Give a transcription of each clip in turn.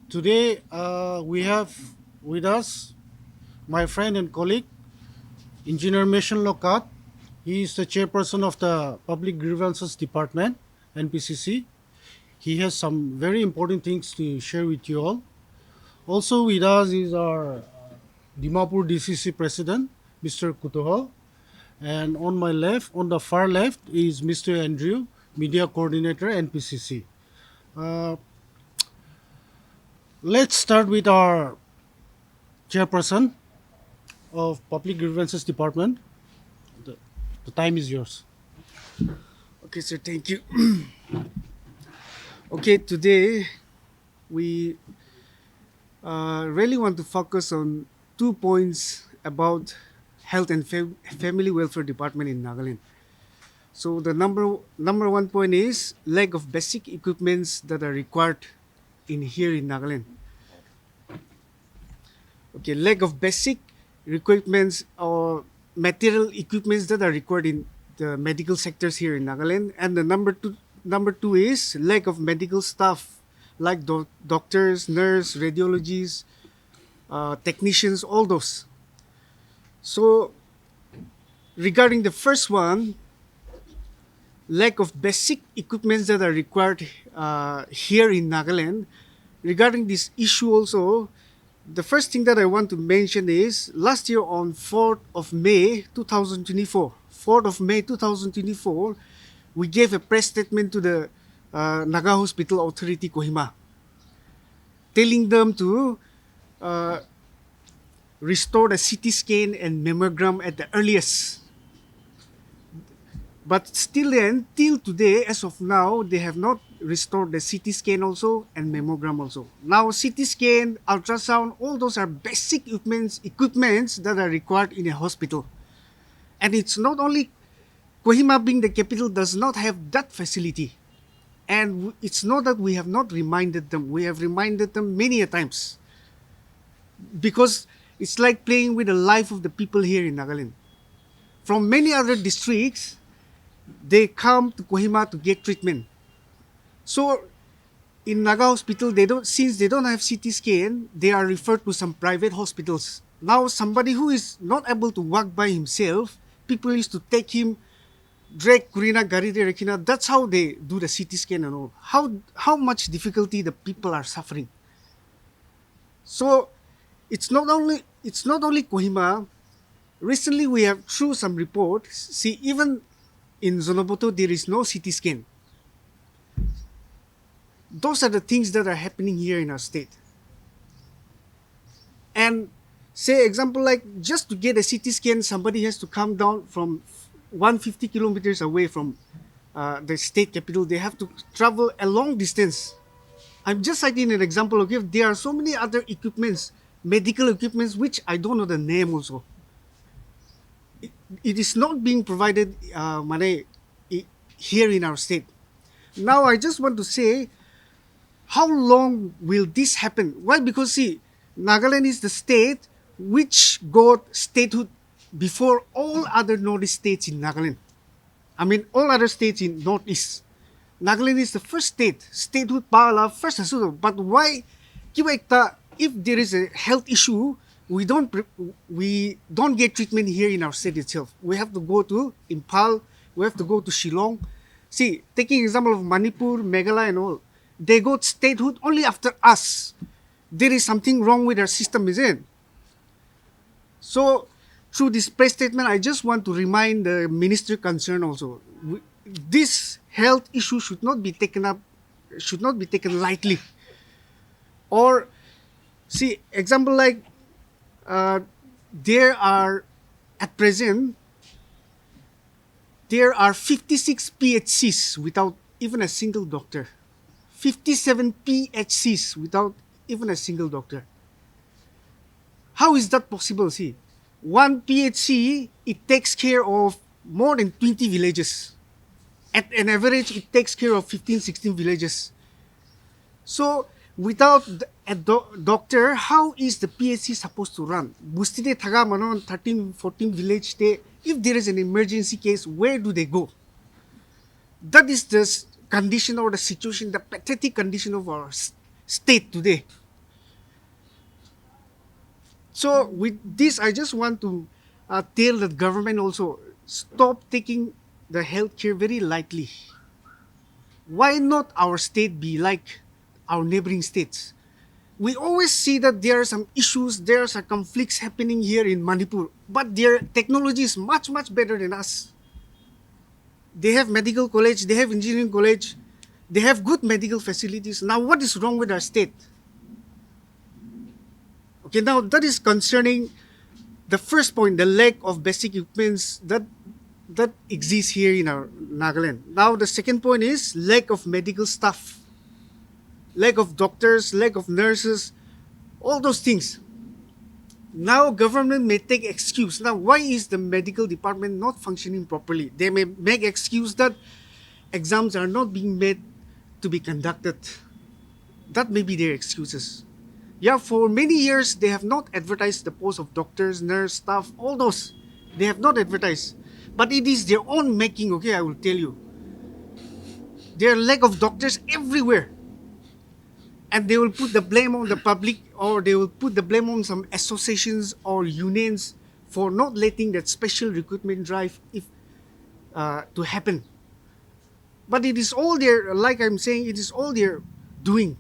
Today we have with us my friend and colleague, Engineer Mission Kath. He is the chairperson of the Public Grievances Department, Npcc. He has some very important things to share with you all. Also with us is our Dimapur DCC President, Mr. Kutuho. And on my left, on the far left, is Mr. Andrew, Media Coordinator, NPCC. Uh, let's start with our chairperson of Public Grievances Department. The, the time is yours. Okay, sir, thank you. Okay, today we really want to focus on 2 points about health and family welfare department in Nagaland. So the number one point is lack of basic equipments that are required in here in Nagaland. Okay, lack of basic equipments or material equipments that are required in the medical sectors here in Nagaland. And the number two is lack of medical staff like doctors, nurse, radiologists, technicians, all those. So regarding the first one, lack of basic equipments that are required here in Nagaland. Regarding this issue also, the first thing that I want to mention is last year on 4th of May 2024, 4th of May 2024, we gave a press statement to the Naga Hospital Authority Kohima, telling them to uh, restore the CT scan and mammogram at the earliest. But still then, till today, as of now, they have not restored the CT scan also and mammogram also. Now, CT scan, ultrasound, all those are basic equipments that are required in a hospital. And it's not only Kohima being the capital does not have that facility. And it's not that we have not reminded them. We have reminded them many a times. Because it's like playing with the life of the people here in Nagaland. From many other districts, they come to Kohima to get treatment. So in Naga Hospital, since they don't have CT scan, they are referred to some private hospitals. Now somebody who is not able to walk by himself, people used to take him, drag Kurina Garide Rekina. That's how they do the CT scan and all. How much difficulty the people are suffering. So it's not only Kohima. Recently we have through some reports, see even in Zunheboto there is no CT scan. Those are the things that are happening here in our state. And say example like just to get a CT scan, somebody has to come down from 150 kilometers away from the state capital. They have to travel a long distance. I'm just citing an example. Okay, there are so many other equipments, medical equipments, which I don't know the name also. It is not being provided here in our state. Now I just want to say, how long will this happen? Why? Because see, Nagaland is the state which got statehood before all other northeast states in Nagaland. I mean, all other states in northeast. Nagaland is the first statehood pala first asudo. But why? If there is a health issue, we don't get treatment here in our state itself. We have to go to Impal. We have to go to Shillong. See, taking example of Manipur, Meghalaya and all, they got statehood only after us. There is something wrong with our system, is it? So, through this press statement, I just want to remind the minister concerned also. This health issue should not be taken lightly. Or, see, example like there are at present there are 56 PHCs without even a single doctor. 57 PHCs without even a single doctor. How is that possible? See, one PHC, it takes care of more than 20 villages. At an average, it takes care of 15, 16 villages. So, without a doctor, how is the PHC supposed to run? Bustide thaga manon 13, 14 village te. If there is an emergency case, where do they go? That is the condition or the situation, the pathetic condition of our state today. So with this, I just want to tell the government also stop taking the healthcare very lightly. Why not our state be like our neighboring states? We always see that there are some issues, there are some conflicts happening here in Manipur, but their technology is much, much better than us. They have medical college, they have engineering college, they have good medical facilities. Now, what is wrong with our state? Okay, now that is concerning the first point, the lack of basic equipments that exists here in our Nagaland. Now, the second point is lack of medical staff, lack of doctors, lack of nurses, all those things. Now, government may take excuse. Now, why is the medical department not functioning properly? They may make excuse that exams are not being made to be conducted. That may be their excuses. Yeah, for many years they have not advertised the post of doctors, nurse, staff, all those. They have not advertised. But it is their own making, okay, I will tell you. There are lack of doctors everywhere. And they will put the blame on the public, or they will put the blame on some associations or unions for not letting that special recruitment drive to happen. But it is all their, like I'm saying, it is all their doing.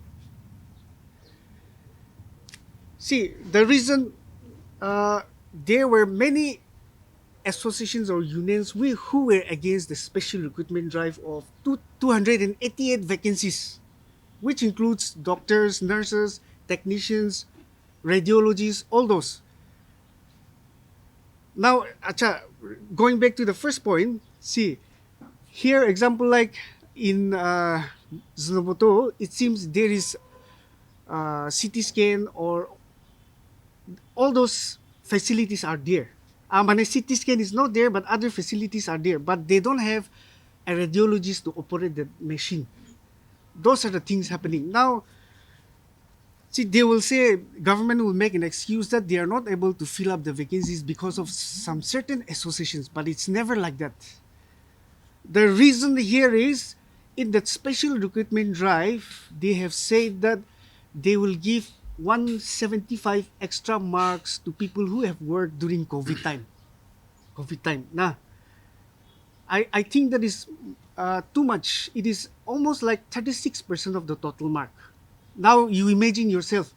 See, the reason there were many associations or unions who were against the special recruitment drive of 288 vacancies, which includes doctors, nurses, technicians, radiologists, all those. Now, going back to the first point, see, here example like in Zunheboto, it seems there is CT scan or all those facilities are there. My CT scan is not there, but other facilities are there. But they don't have a radiologist to operate the machine. Those are the things happening. Now, see, they will say, government will make an excuse that they are not able to fill up the vacancies because of some certain associations, but it's never like that. The reason here is, in that special recruitment drive, they have said that they will give 175 extra marks to people who have worked during COVID time. COVID time. Nah, I think that is too much. It is almost like 36% of the total mark. Now you imagine yourself,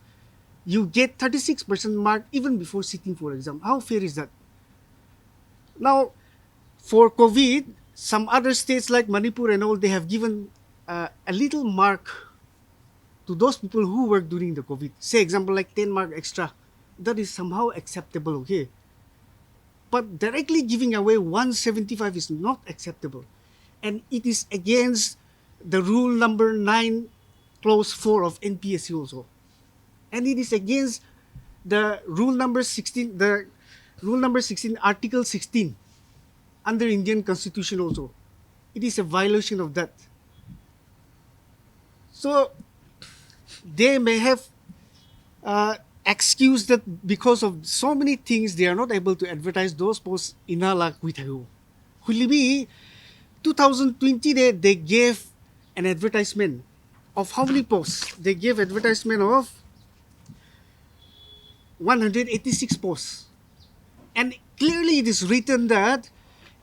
you get 36% mark even before sitting for exam. How fair is that? Now, for COVID, some other states like Manipur and all, they have given a little mark to those people who work during the COVID. Say example like 10 mark extra. That is somehow acceptable, okay? But directly giving away 175 is not acceptable. And it is against the rule number 9, clause 4 of Npcc also. And it is against the rule number 16, article 16 under Indian constitution also. It is a violation of that. So they may have excused that because of so many things they are not able to advertise those posts inala kuitayo. Hulibi 2020 they gave an advertisement of how many posts? They gave advertisement of 186 posts. And clearly it is written that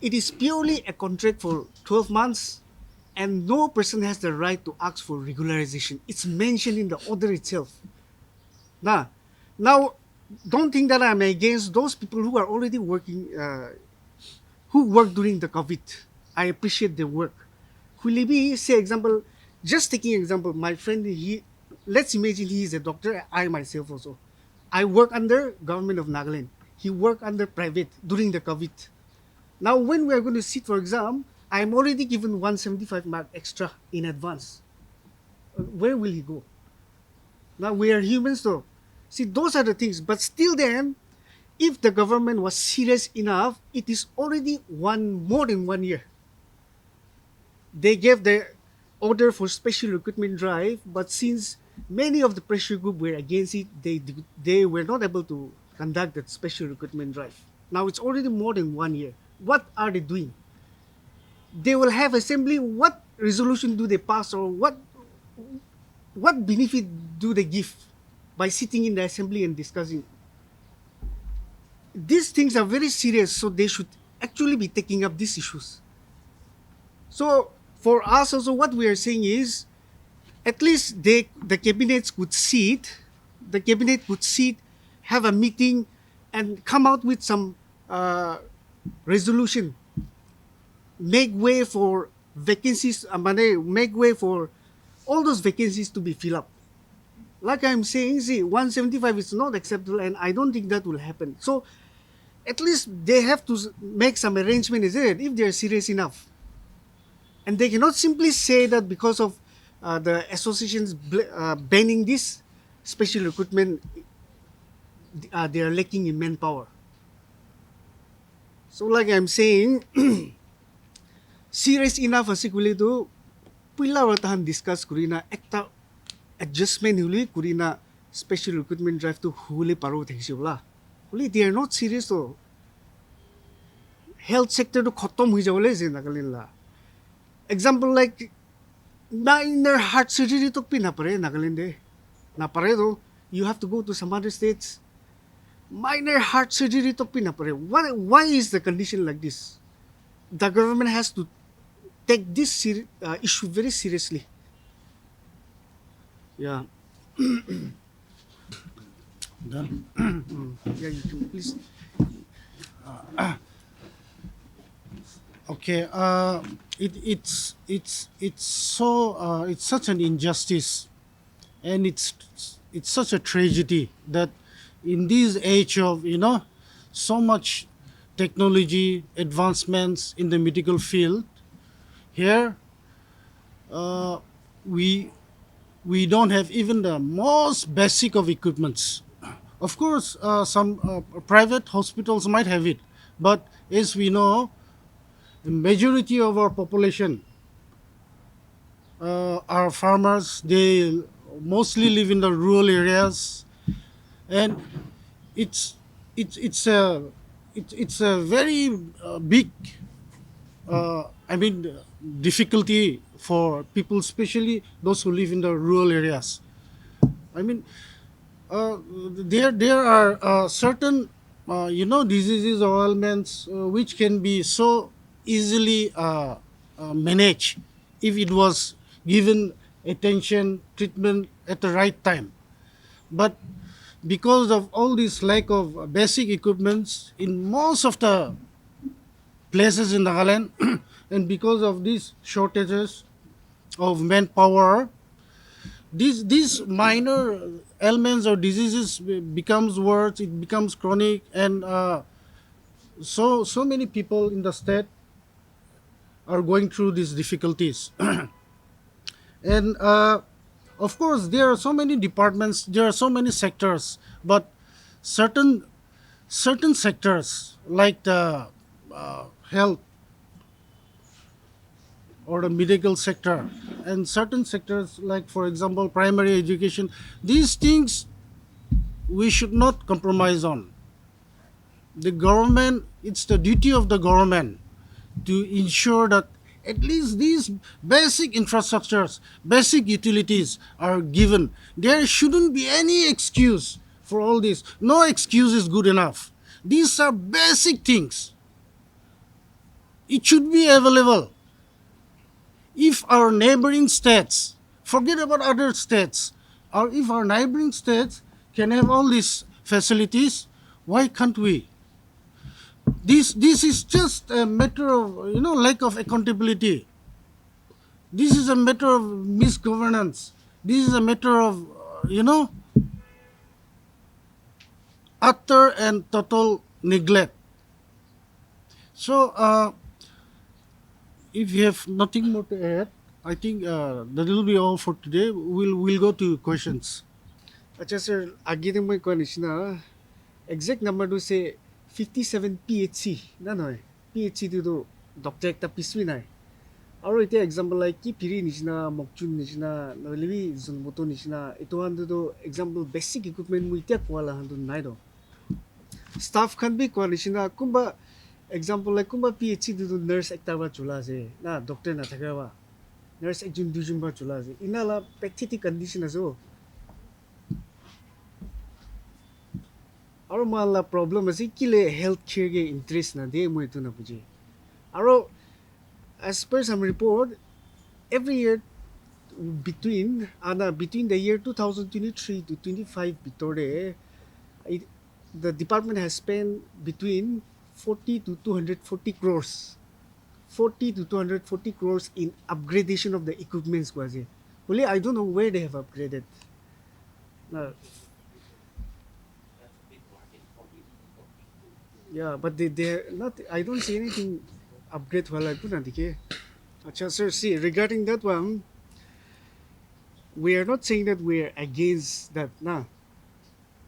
it is purely a contract for 12 months and no person has the right to ask for regularization. It's mentioned in the order itself. Now, don't think that I'm against those people who are already working, who work during the COVID. I appreciate their work. Hulibi, say example, just taking example, my friend, let's imagine he is a doctor, I myself also. I work under government of Nagaland. He worked under private during the COVID. Now, when we are going to sit for exam, I am already given 175 mark extra in advance. Where will he go? Now, we are humans though. See, those are the things. But still then, if the government was serious enough, it is already more than 1 year. They gave the order for special recruitment drive, but since many of the pressure group were against it, they were not able to conduct that special recruitment drive. Now it's already more than 1 year. What are they doing? They will have assembly. What resolution do they pass, or what benefit do they give by sitting in the assembly and discussing? these things are very serious, so they should actually be taking up these issues. So for us also, what we are saying is, at least the cabinets could sit, the cabinet could sit, have a meeting, and come out with some resolution, make way for vacancies, make way for all those vacancies to be filled up. Like I'm saying, see, 175 is not acceptable, and I don't think that will happen. So at least they have to make some arrangement, is it, if they're serious enough. And they cannot simply say that because of the associations banning this special recruitment, they are lacking in manpower. So like I'm saying, serious enough asikuli to pila tahan discuss kurina ekta adjustment huli kurina special recruitment drive to huli paro thekisibla. Huli they are not serious to health sector to khatam hui jawle je Nagaland la. Example like minor heart surgery to pi na pare Nagaland de. Na pare do you have to go to some other states. Minor heart surgery to pi na pare. Why is the condition like this? The government has to take this issue very seriously. Yeah. Done. Yeah, you can please. Okay. It's so it's such an injustice, and it's such a tragedy that in this age of so much technology advancements in the medical field, here uh, we we don't have even the most basic of equipments. Of course, some private hospitals might have it, but as we know, the majority of our population are farmers. They mostly live in the rural areas, and it's it's it's a very big I mean difficulty for people, especially those who live in the rural areas. I mean, there are certain diseases or ailments which can be so easily managed if it was given attention treatment at the right time. But because of all this lack of basic equipments in most of the places in Nagaland, and because of these shortages of manpower, these minor ailments or diseases becomes worse. It becomes chronic, and so many people in the state are going through these difficulties. And of course, there are so many departments, there are so many sectors, but certain certain sectors like the health or the medical sector, and certain sectors like, for example, primary education, these things we should not compromise on. The government, it's the duty of the government to ensure that at least these basic infrastructures, basic utilities are given. There shouldn't be any excuse for all this. No excuse is good enough. These are basic things. It should be available. If our neighboring states, forget about other states, or if our neighboring states can have all these facilities, why can't we? This is just a matter of lack of accountability. This is a matter of misgovernance. This is a matter of utter and total neglect. So if you have nothing more to add, I think that will be all for today. We'll go to questions. Acha sir, agi din mo ko na exact number to say 57 PHC na noy. PHC to doctor ekta piswi nai. Aro ite example like ki piri nishina mokchun nishina nolebi Zunheboto nishina ito handu to example basic equipment mu ite kwala handu nai do. Staff kan bi kwa nishina kumba example like kumba PHC to nurse ekta ba chula se na doctor na thaka ba nurse ekjun dujun ba chula se inala pathetic condition aso. আৰু মালা problem আছে কিলে health care ge interest na de moi tu na buji আৰু as per some report every year between the year 2023 to 25 bitore it, the department has spent between 40 to 240 crores 40 to 240 crores in upgradation of the equipments quasi only I don't know where they have upgraded. uh, yeah, but they're not, I don't see anything upgrade wala ito na dike. Acha sir, see regarding that one, we are not saying that we are against that na.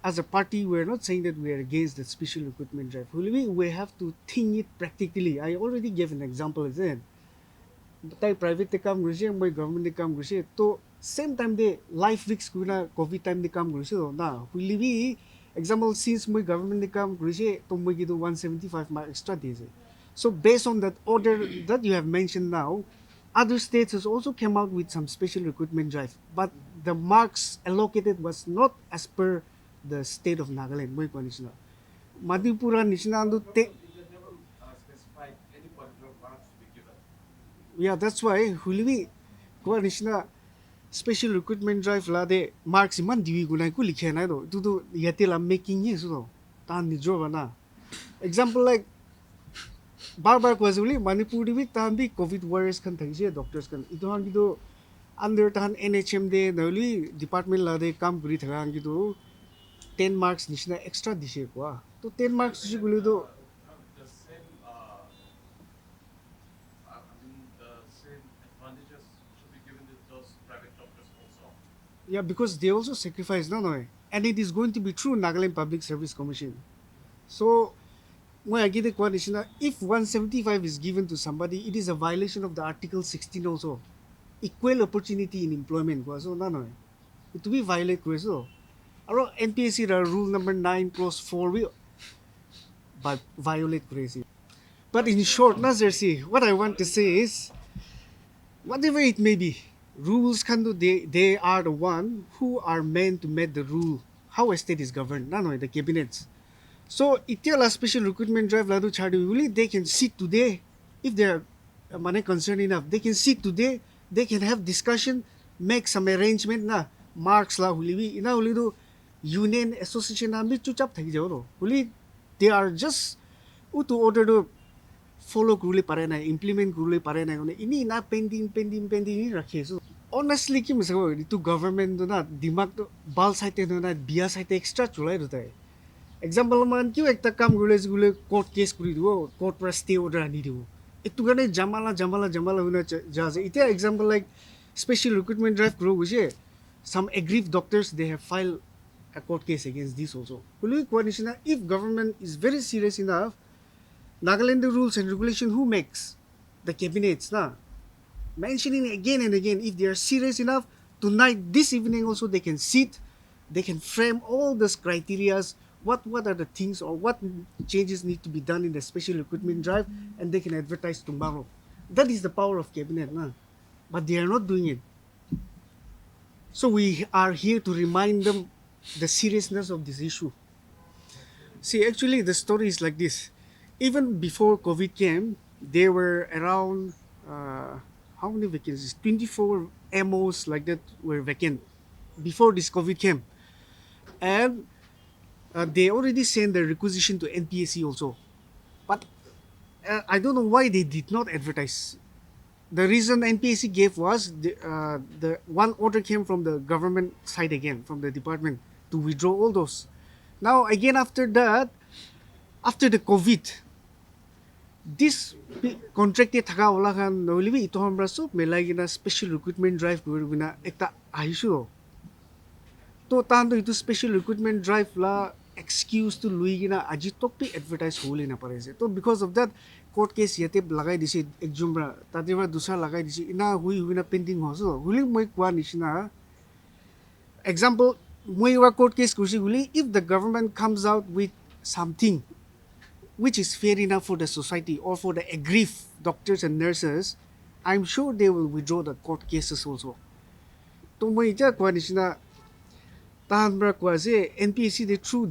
As a party, we are not saying that we are against the special equipment drive. We have to think it practically. I already gave an example then. Tay private te kam grise, my government te kam grise. To same time de life risks kuna COVID time de kam grise na. Example since my government te kam grise, to my gido 175 mark extra days. So based on that order that you have mentioned now, other states has also come out with some special recruitment drive, but the marks allocated was not as per the state of Nagaland. Moi conditional. Madhipura Nishnandu te. Yeah, that's why Hulivi Nishna special recruitment drive la de marks iman diwi gunai ku likhe na do. Tu yatela making yes do. Tan nidro bana. Example like bar kwazuli Manipur diwi tan bi COVID warriors kan thangse doctors kan. Ito han gido under tan NHM de noli department la de kam guri thagang gido 10 marks nishna extra dishe kwa. To 10 marks dishe guli do. Yeah, because they also sacrifice, no. And it is going to be through Nagaland Public Service Commission. So, when I get the question, if 175 is given to somebody, it is a violation of the Article 16 also. Equal opportunity in employment. So, no. It will be violate. So, NPSC rule number 9 clause 4 will violate. But in short, Nazir, what I want to say is, whatever it may be, rules can do, they are the one who are meant to make the rule how a state is governed, no, the cabinets. So itela special recruitment drive ladu chadi really they can sit today if they are money concerned enough, they can sit today, they can have discussion, make some arrangement na marks la huli ina huli do union association na bi chuchap thaki jao ro huli they are just to order to follow rule pare na implement rule pare na ini na pending ni rakhe so honestly ki misa to government do na dimag to bal site do na biya site extra chulai do tai example man kyu ekta kam gule court case kuri do court pra stay order ani do itu gane jamala huna jaje ite example like special recruitment drive kuro guje some aggrieved doctors they have filed a court case against this also kuli coordination if government is very serious enough Nagaland rules and regulation who makes the cabinets na mentioning again and again if they are serious enough tonight this evening also they can sit, they can frame all those criterias what are the things or what changes need to be done in the special recruitment drive and they can advertise tomorrow. That is the power of cabinet na. But they are not doing it. So we are here to remind them the seriousness of this issue. See, actually the story is like this. Even before COVID came, there were around how many vacancies? 24 MOs like that were vacant before this COVID came. And they already sent the requisition to Npcc also. But I don't know why they did not advertise. The reason Npcc gave was the one order came from the government side again, from the department, to withdraw all those. Now again after that, after the COVID, this contracted thaka wala khan nolibi ito hamra sob melagina special recruitment drive gurina ekta ahishu to tando ito special recruitment drive la excuse to luigina aji topi advertise hole na pare se to because of that court case yate lagai disi ekjumra tadira dusra lagai disi ina hui na pending ho so huli moi kwa nishina example moi wa court case kursi huli if the government comes out with something which is fair enough for the society or for the aggrieved doctors and nurses, I'm sure they will withdraw the court cases also. To mo ija kwa nishina tahan bra kwa se NPSC the true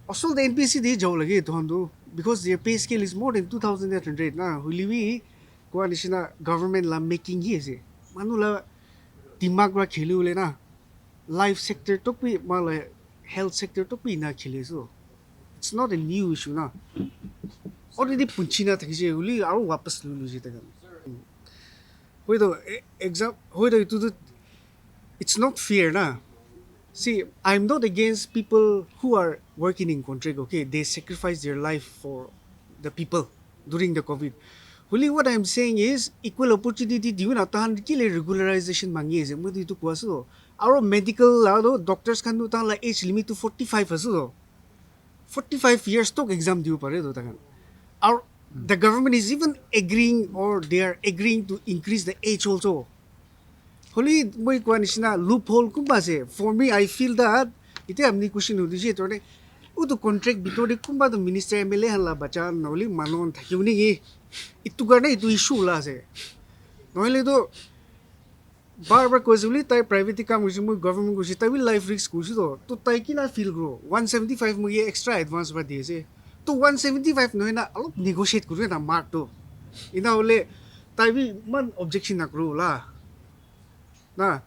Also, the NPC they jaw lagi to hando because their pay scale is more than 2,800 na. Huliwi ko anisina government la making ye se. Manu la timag ra khili ule na. Life sector to pi mala health sector to pi na khili so. It's not a new issue na. Already punchina thakise huli aru wapas lulu je takan. Hoido exam hoido itu it's not fair na. See, I'm not against people who are working in contract, okay? They sacrifice their life for the people during the COVID. Only what I'm saying is equal opportunity diu na tahan kile regularization mangi ase mo ditu kwaso. Our medical lado doctors kan do tahan la age limit to 45 aso. 45 years tok exam diu pare do tahan. Our the government is even agreeing or they are agreeing to increase the age also. Holi moi kwa nisina loophole kumba se. For me, I feel that ite amni question hudi je tone. Utu contract bitore kumba to minister MLA hala bacha noli manon thakiuni gi. Itu garne itu issue la se. Noile to bar kozuli tai private kam usi moi government usi tai will life risk usi to tai kina feel grow 175 mo ye extra advance ba diye se. To 175 no na alop negotiate kuru na mark to. Ina ole tai bi man objection na kru la. Na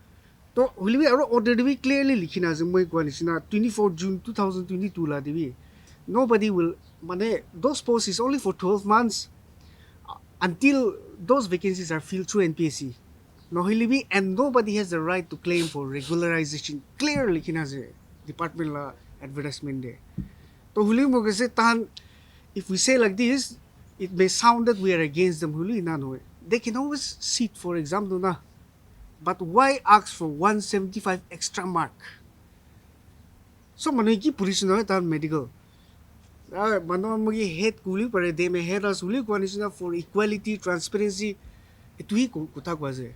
to holibi aro order debi clearly likhina ase moi kwa nisina 24 June 2022 la debi nobody will mane those posts is only for 12 months until those vacancies are filled through NPSC no holibi and nobody has the right to claim for regularization clearly likhina ase department la advertisement de to holibi mo kase tan if we say like this it may sound that we are against them huli na no they can always sit for example na. But why ask for 175 extra mark? So manoy ki position no tan medical. Mano magi head kuli pare de me head as uli ko anisina for equality transparency itu hi kutha kwaze.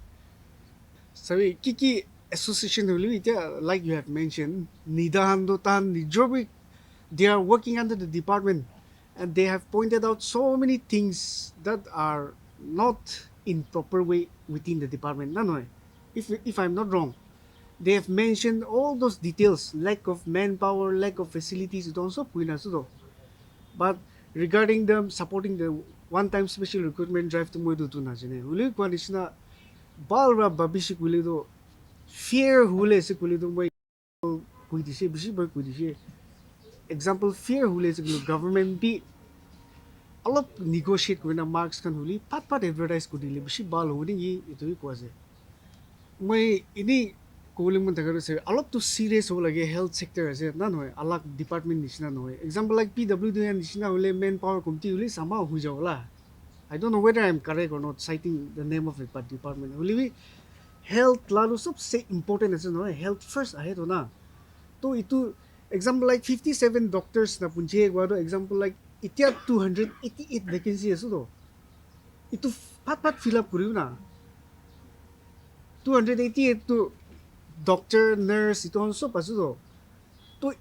Sabi kiki association huli ita like you have mentioned nidahando tan nijobi they are working under the department and they have pointed out so many things that are not in proper way within the department. Nanoy. If I'm not wrong, they have mentioned all those details, lack of manpower, lack of facilities, it also puina sudo. But regarding them supporting the one-time special recruitment drive to moidu tu na jene. Uli kwa nisna balra babishi kulido fear hule se kulido moi kuidishe bishi boy kuidishe. Example fear hule se kulido government bi alop negotiate kuina marks kan huli pat advertise kudile bishi bal hudi yi itu hi kwaze. May ini kuling mo tagaro say alop to serious ho lagi health sector ase na no alak department nisna no example like PWD nisna hole manpower committee hole sama hu jawla I don't know whether I'm correct or not citing the name of it but department hole health lalu सबसे important ase no health first ahe to na to itu example like 57 doctors na punje gwado example like itia 288 vacancy ase to itu pat fill up kuriu na 288 to doctor, nurse, ito also pasudo. To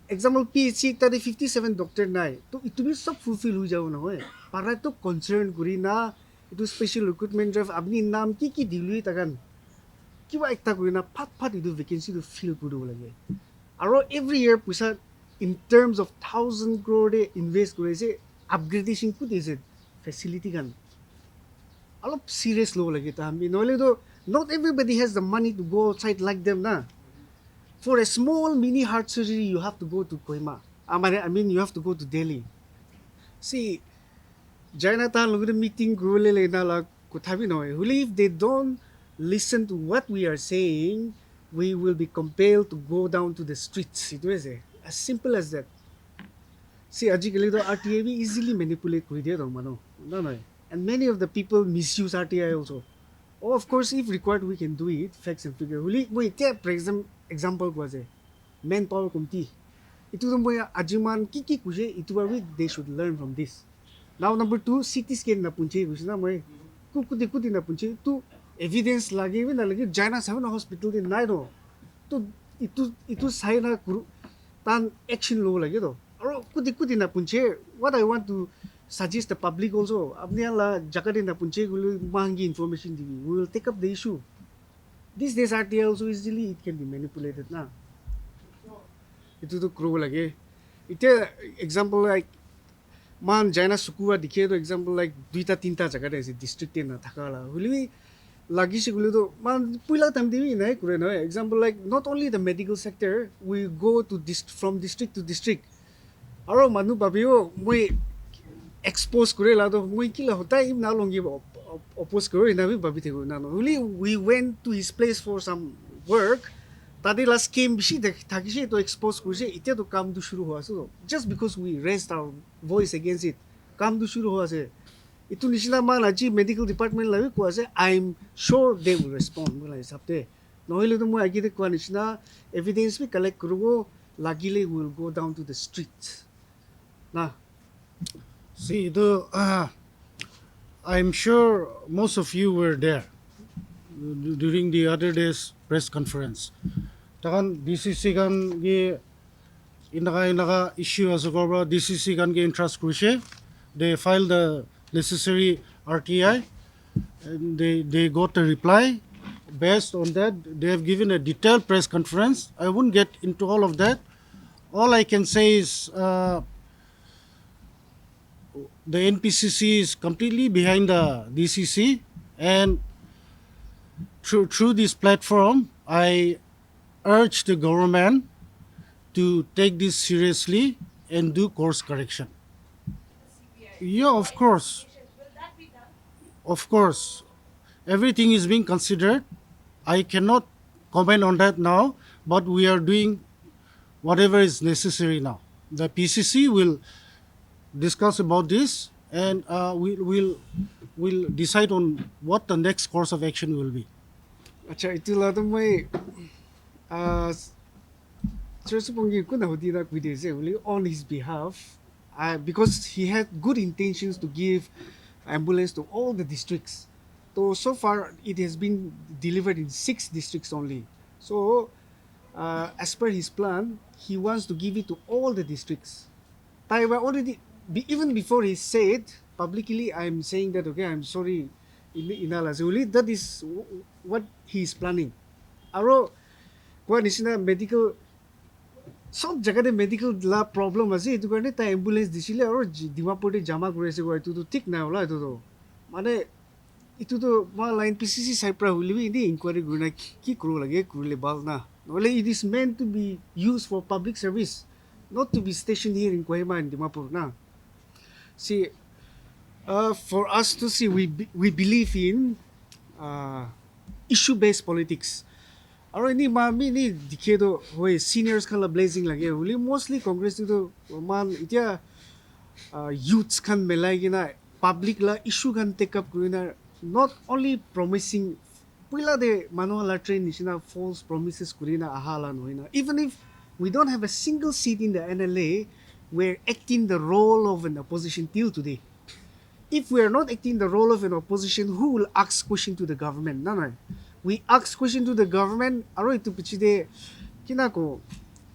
example PhD tadi 57 doctor na to ito bi sab fulfill ho jaw na hoy. Para to concern kuri na ito special recruitment drive abni naam ki dilui tagan. Kiwa ekta kuri na pat ito vacancy to fill kudu lagi. Aro every year pusa in terms of 1,000 crore de invest kuri se upgradation ku is facility kan. Alop serious low lagi ta hambi noile to not everybody has the money to go outside like them na. For a small mini heart surgery, you have to go to Kohima. I mean, you have to go to Delhi. See, Jainata look at meeting Gurule na la kutabi no. If they don't listen to what we are saying, we will be compelled to go down to the streets. It was as simple as that. See, ajikali to RTI easily manipulate kuri dia mano. No. And many of the people misuse RTI also. Oh, of course, if required, we can do it. Facts and figure. Wait, for example, was a manpower committee. Itu mo ajiman kiki kuje itu they should learn from this. Now number 2, CT scan na punche gusto na mo kuti na punche to evidence lagi na lagi China sa hospital din na no. To itu sai na tan action law lagi to. Aro kuti na punche what I want to suggest the public also apni la jakade na punche gulu mahangi information divi we will take up the issue these days RTI also easily it can be manipulated na itu to crow lage এতিয়া example like মান jaina sukua dikhe to example like duita tinta jaga de ase district na thakala huli lagise gule to man puila time de nai kure no example like not only the medical sector we go to from district to district aro manu babio moi expose kore la to moi kila hota im na longi oppose kore na bi babi thego na no huli we went to his place for some work tadi la scheme bishi thakise to expose kore ite to kam du shuru hoa so just because we raised our voice against it kam du shuru hoa se itu nisina man aji medical department la ko ase I'm sure they will respond mala hisab te nohile to moi agi de ko nisina evidence bi collect kurugo lagile we will go down to the streets na. See, I'm sure most of you were there during the other day's press conference. Takan DCC kan ge inaka issue as a DCC kan ge interest cruise. They filed the necessary RTI and they got a reply. Based on that, they have given a detailed press conference. I won't get into all of that. All I can say is the Npcc is completely behind the DCC, and through this platform, I urge the government to take this seriously and do course correction. Yeah, of course, everything is being considered. I cannot comment on that now, but we are doing whatever is necessary now. The PCC will discuss about this, and we'll decide on what the next course of action will be. Acha itu la to moi Chursupongi kuna hodira kuidese only on his behalf because he had good intentions to give ambulance to all the districts. So far it has been delivered in 6 districts only. So as per his plan, he wants to give it to all the districts. Taiwan already even before he said publicly, I'm saying that okay, I'm sorry, inalazuli. That is what he is planning. Aro, kwa nisina medical সব জায়গাতে medical লা problem আছে এইটো কাৰণে তাই ambulance দিছিলে আৰু ডিমাপুৰতে জামা কৰি আছে এইটোতো ঠিক নাই ওলা এইটোতো মানে এইটোতো মই লাইন পিচিচি চাইড পৰা হ'লে এনে ইনকুৱাৰী কৰি নাই কি কৰিব লাগে কৰিলে ভাল না নহ'লে it is meant to be use for public service not to be stationed here in Kohima and Dimapur na. See, for us to see, we believe in issue-based politics. Aro ini mami ni dikhedo hoy seniors khala blazing lage holi mostly Congress to man itia youths khan melai gina public la issue khan take up kurina not only promising pila de manual train nisina false promises kurina ahala noina even if we don't have a single seat in the NLA, we're acting the role of an opposition till today. If we are not acting the role of an opposition, who will ask question to the government? No. We ask question to the government, aro itu pichide kinako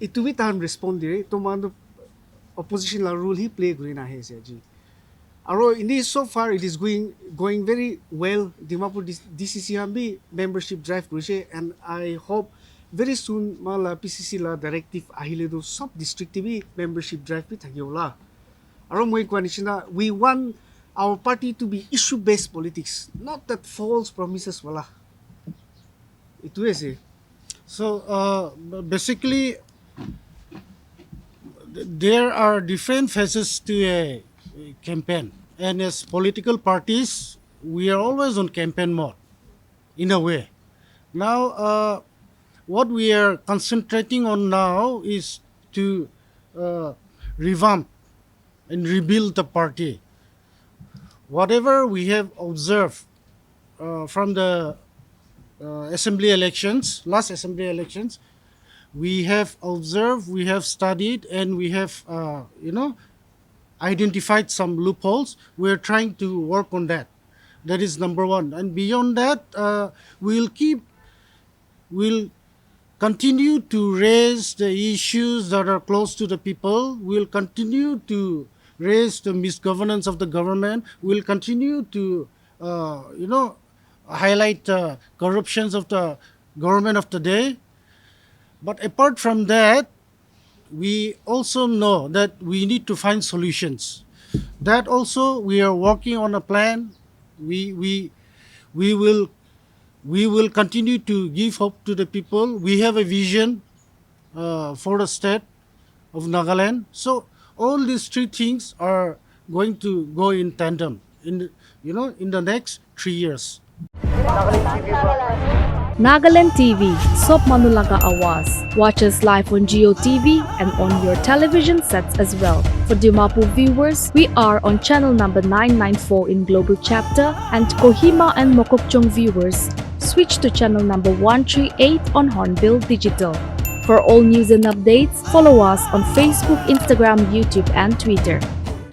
itu bi tahan respond dire to mando opposition la role he play grina he se ji. Aro in this so far it is going very well. Dimapur DCC hambi membership drive kurise and I hope very soon mala PCC la directive ahile do sub district TV membership drive bi thagiola aro moi kwanishina we want our party to be issue based politics not that false promises wala itu ese. So basically there are different phases to a campaign, and as political parties we are always on campaign mode in a way. Now what we are concentrating on now is to revamp and rebuild the party. Whatever we have observed from the assembly elections, last assembly elections, we have observed, we have studied, and we have, identified some loopholes. We are trying to work on that. That is number one. And beyond that, we'll continue to raise the issues that are close to the people. We'll continue to raise the misgovernance of the government. We'll continue to, highlight the corruptions of the government of today. But apart from that, we also know that we need to find solutions. That also we are working on a plan. We we we will we will continue to give hope to the people. We have a vision for the state of Nagaland. So all these three things are going to go in tandem in the next 3 years. Nagaland TV, Sob Manulaga Awas. Watch us live on Geo TV and on your television sets as well. For Dimapu viewers, we are on channel number 994 in Global Chapter, and Kohima and Mokokchung viewers, switch to channel number 138 on Hornbill Digital. For all news and updates, follow us on Facebook, Instagram, YouTube, and Twitter.